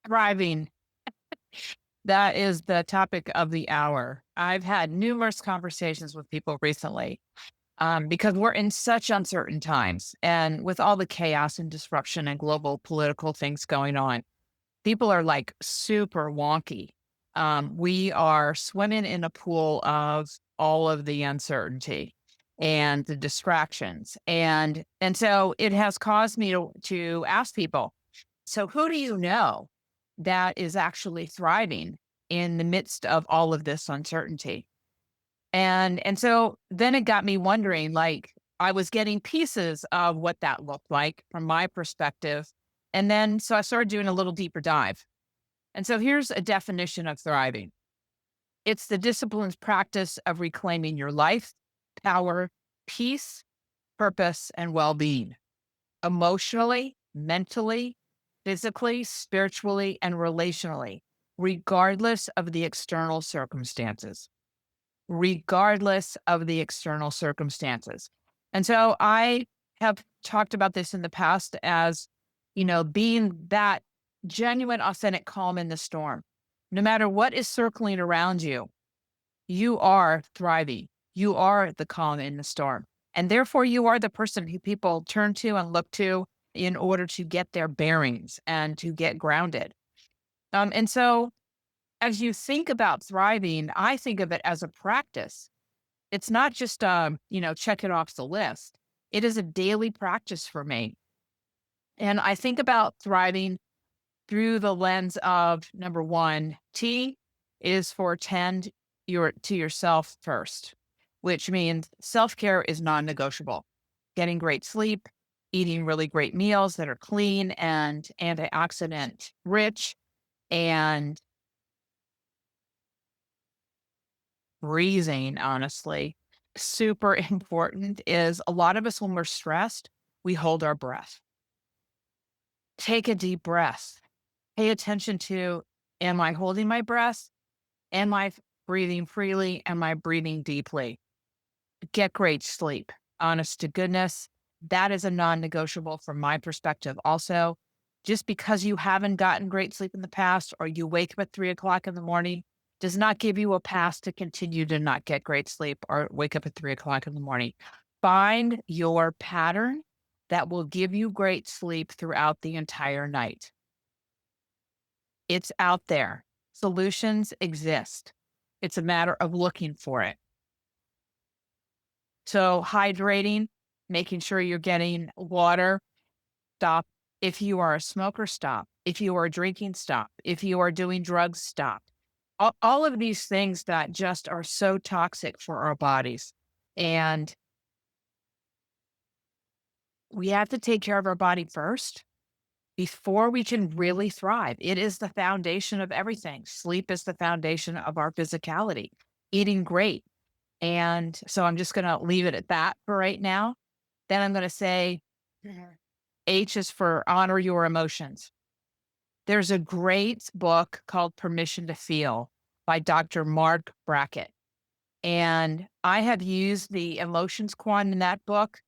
Thriving. That is the topic of the hour. I've had numerous conversations with people recently because we're in such uncertain times. And with all the chaos and disruption and global political things going on, people are like super wonky. We are swimming in a pool of all of the uncertainty and the distractions. And so it has caused me to ask people, so who do you know that is actually thriving in the midst of all of this uncertainty? And so then it got me wondering, like, I was getting pieces of what that looked like from my perspective. And then so I started doing a little deeper dive. And so here's a definition of thriving. It's the disciplined practice of reclaiming your life, power, peace, purpose, and well-being emotionally, mentally, physically, spiritually, and relationally, regardless of the external circumstances. Regardless of the external circumstances. And so I have talked about this in the past as, being that genuine, authentic calm in the storm. No matter what is circling around you, you are thriving. You are the calm in the storm. And therefore, you are the person who people turn to and look to in order to get their bearings and to get grounded. And so, as you think about thriving, I think of it as a practice. It's not just, check it off the list. It is a daily practice for me. And I think about thriving through the lens of number one, T is for tend to yourself first, which means self-care is non-negotiable. Getting great sleep, eating really great meals that are clean and antioxidant rich, and breathing, honestly, super important is a lot of us, when we're stressed, we hold our breath. Take a deep breath. Pay attention to, am I holding my breath? Am I breathing freely? Am I breathing deeply? Get great sleep. Honest to goodness, that is a non negotiable from my perspective. Also, just because you haven't gotten great sleep in the past or you wake up at 3 o'clock in the morning does not give you a pass to continue to not get great sleep or wake up at 3 o'clock in the morning. Find your pattern that will give you great sleep throughout the entire night. It's out there. Solutions exist. It's a matter of looking for it. So, hydrating, making sure you're getting water, stop. If you are a smoker, stop. If you are drinking, stop. If you are doing drugs, stop. All of these things that just are so toxic for our bodies. And we have to take care of our body first before we can really thrive. It is the foundation of everything. Sleep is the foundation of our physicality, eating great. And so I'm just going to leave it at that for right now. Then I'm going to say H is for honor your emotions. There's a great book called Permission to Feel by Dr. Mark Brackett. And I have used the emotions quant in that book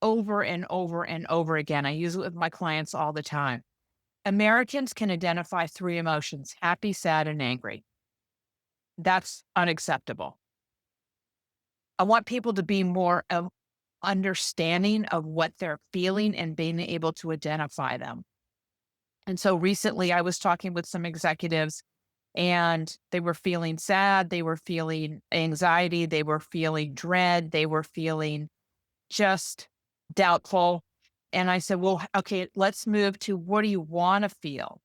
over and over and over again. I use it with my clients all the time. Americans can identify three emotions: happy, sad, and angry. That's unacceptable. I want people to be more understanding of what they're feeling and being able to identify them. And so recently I was talking with some executives and they were feeling sad, they were feeling anxiety, they were feeling dread, they were feeling just doubtful. And I said, well, okay, let's move to, what do you want to feel?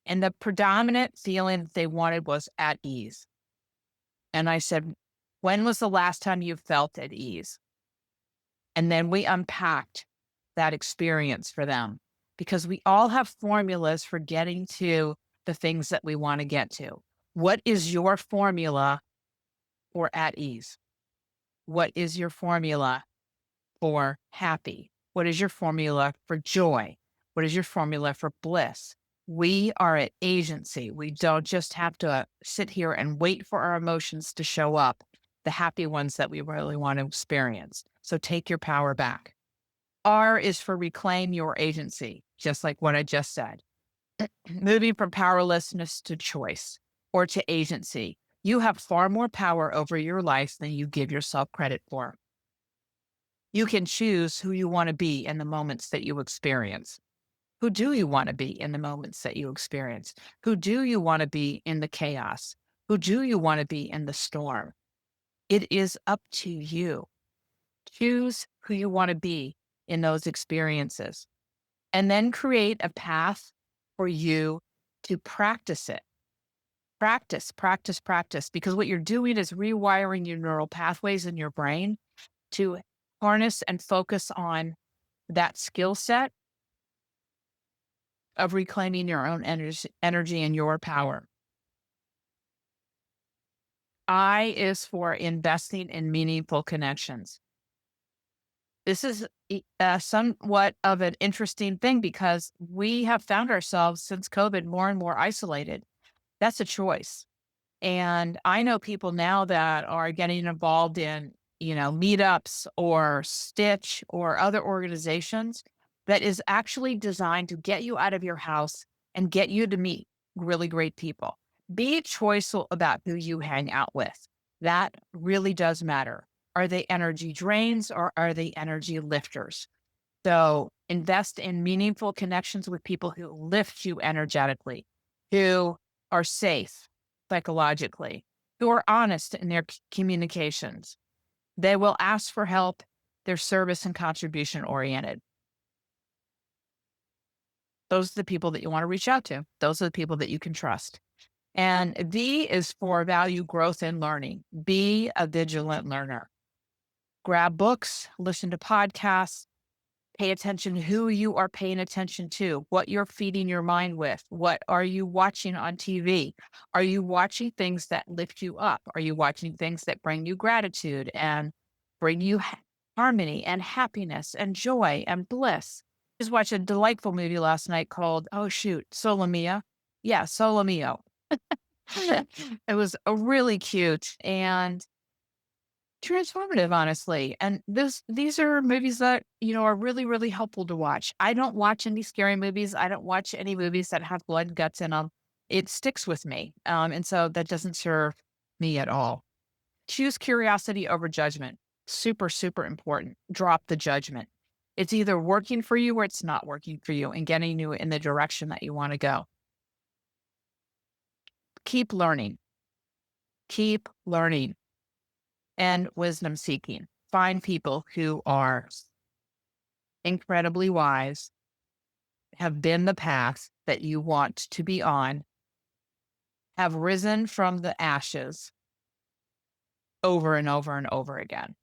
And the predominant feeling that they wanted was at ease. And I said, when was the last time you felt at ease? And then we unpacked that experience for them, because we all have formulas for getting to the things that we want to get to. What is your formula for at ease? What is your formula for happy? What is your formula for joy? What is your formula for bliss? We are an agency. We don't just have to sit here and wait for our emotions to show up, the happy ones that we really want to experience. So take your power back. R is for reclaim your agency, just like what I just said. Moving from powerlessness to choice or to agency. You have far more power over your life than you give yourself credit for. You can choose who you want to be in the moments that you experience. Who do you want to be in the moments that you experience? Who do you want to be in the chaos? Who do you want to be in the storm? It is up to you. Choose who you want to be in those experiences and then create a path for you to practice it. Practice, practice, practice, because what you're doing is rewiring your neural pathways in your brain to harness and focus on that skill set of reclaiming your own energy and your power. I is for investing in meaningful connections. This is somewhat of an interesting thing because we have found ourselves since COVID more and more isolated. That's a choice. And I know people now that are getting involved in, meetups or Stitch or other organizations that is actually designed to get you out of your house and get you to meet really great people. Be choiceful about who you hang out with. That really does matter. Are they energy drains or are they energy lifters? So invest in meaningful connections with people who lift you energetically, who are safe psychologically, who are honest in their communications. They will ask for help. They're service and contribution oriented. Those are the people that you want to reach out to. Those are the people that you can trust. And V is for value, growth, and learning. Be a vigilant learner. Grab books, listen to podcasts, pay attention who you are paying attention to, what you're feeding your mind with, what are you watching on TV? Are you watching things that lift you up? Are you watching things that bring you gratitude and bring you harmony and happiness and joy and bliss? Just watched a delightful movie last night called, oh shoot, Solo Mio. Yeah, Solo Mio. It was a really cute and transformative, honestly, and these are movies that, are really, really helpful to watch. I don't watch any scary movies, I don't watch any movies that have blood and guts in them. It sticks with me, and so that doesn't serve me at all. Choose curiosity over judgment. Super, super important. Drop the judgment. It's either working for you or it's not working for you and getting you in the direction that you wanna go. Keep learning. Keep learning and wisdom seeking. Find people who are incredibly wise, have been the path that you want to be on, have risen from the ashes over and over and over again.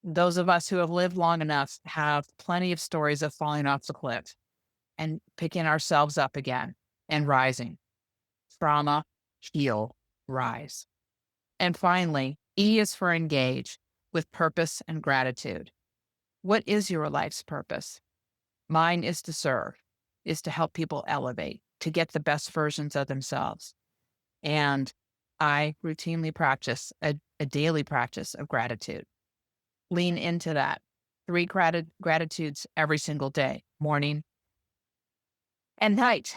Those of us who have lived long enough have plenty of stories of falling off the cliff and picking ourselves up again and rising. Trauma, heal, rise. And finally, E is for engage with purpose and gratitude. What is your life's purpose? Mine is to serve, is to help people elevate, to get the best versions of themselves. And I routinely practice a daily practice of gratitude. Lean into that. Three gratitudes every single day, morning and night,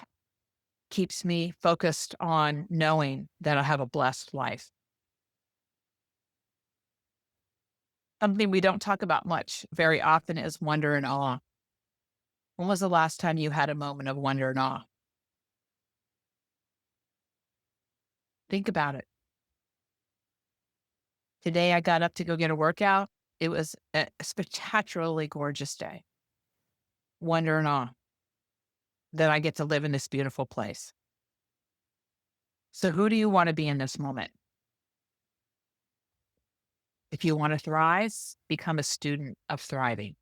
keeps me focused on knowing that I have a blessed life. Something we don't talk about much very often is wonder and awe. When was the last time you had a moment of wonder and awe? Think about it. Today, I got up to go get a workout. It was a spectacularly gorgeous day. Wonder and awe that I get to live in this beautiful place. So, who do you want to be in this moment? If you want to thrive, become a student of thriving.